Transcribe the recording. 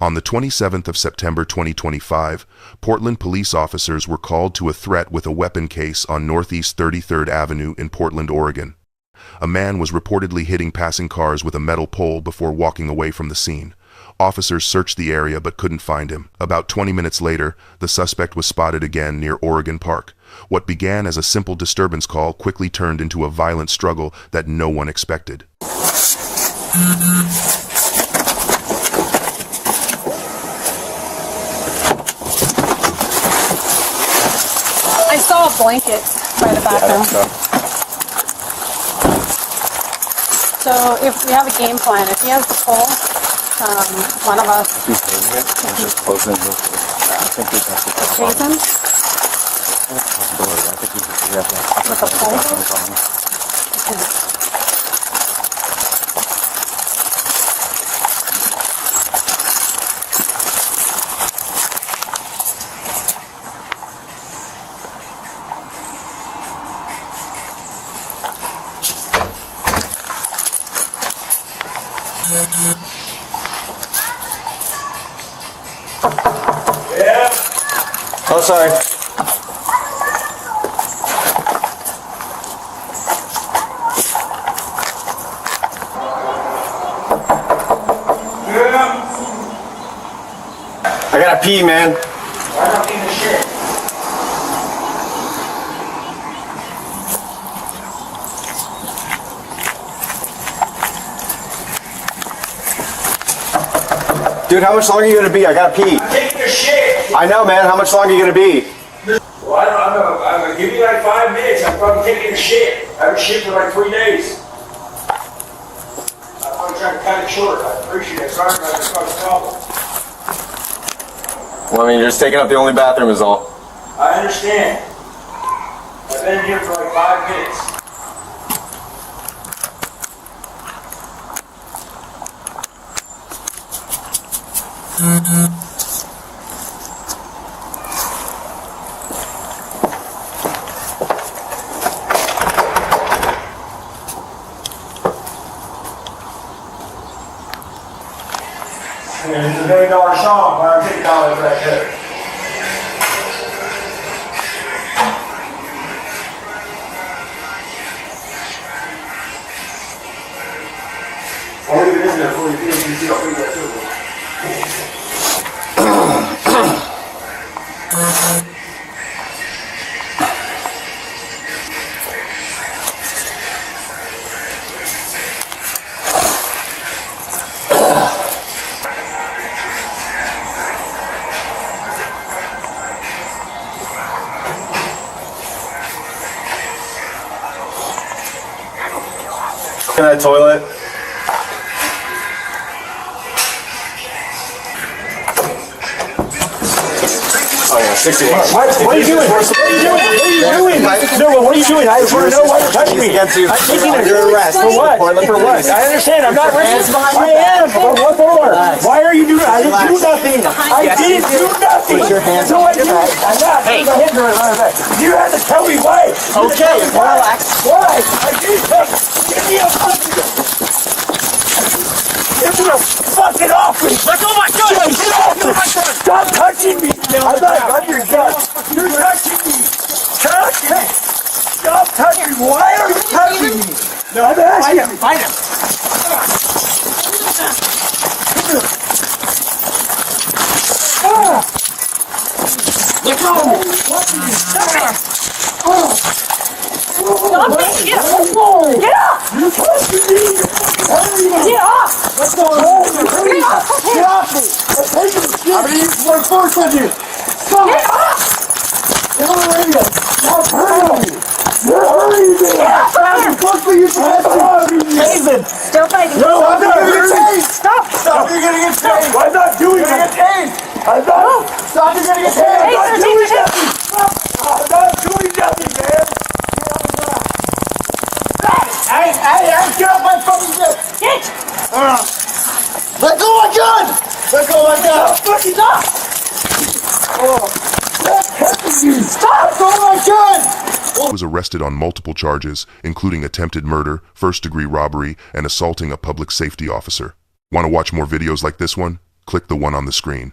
On the 27th of September 2025, Portland police officers were called to a threat with a weapon case on Northeast 33rd Avenue in Portland, Oregon. A man was reportedly hitting passing cars with a metal pole before walking away from the scene. Officers searched the area but couldn't find him. About 20 minutes later, the suspect was spotted again near Oregon Park. What began as a simple disturbance call quickly turned into a violent struggle that no one expected. I saw a blanket by the bathroom. So if we have a game plan, if he has the pole, one of us. He's holding it and just closing it. I think he's has to chase him? I think he has to With a pole? Okay. Yeah. Oh, sorry. Yeah. I gotta pee, man. Why not in the shit? Dude, how much longer are you gonna be? I gotta pee. Take your shit. I know, man. How much longer are you gonna be? Well, I don't know. I'm gonna give you like 5 minutes. I'm probably taking a shit. I haven't shit for like 3 days. I'm probably trying to cut it short. I appreciate it. Sorry about this problem. Well, I mean, you're just taking up the only bathroom is all. I understand. I've been here for like 5 minutes. Yeah, it's a $1 million song, but I'm $50 right there. I'll leave it in there for you. You see how big that is. In that toilet. Oh yeah, 60 bucks. What are you doing? What are you doing? No, what are you doing? I just want to know why you're touching me. I'm taking Under arrest. For what? For what? I understand. I'm not racist. I am. For what for? Why are you doing? I didn't do nothing. I didn't do nothing. Put your hands No, on I didn't. I'm not. Hey. My hands are on my back. You had to tell me why. Okay, relax. Why? I didn't. Give me a fucking. Give me a fucking off me. Let go of my gun. Get off me. Stop touching me. I'm not on your gun. You're touching me. Touch me. Stop touching me. Why are you touching me? No, I'm asking you. Find him. Let go. Stop it! Get off! Get off! You're touching me. Get off! What's going on? Get off! Get off me. I'm taking the shit. I'm going to use more force on you. Stop. Get off! Get on the radio. Stop hurting me. You're hurting me. I'm supposed to use my tasing. Still fighting. No, I'm not going to get tased. Stop! Stop. You're going to get tased. I'm not doing that. You're going to get tased. I'm not. Stop. You're going to get tased. I'm not doing nothing. I'm not doing nothing, man. Hey, get off my fucking gun. Get! Let go of my gun. Let go of my gun. Fucking stop! Stop! Let go of my gun. Was arrested on multiple charges, including attempted murder, first-degree robbery, and assaulting a public safety officer. Want to watch more videos like this one? click the one on the screen.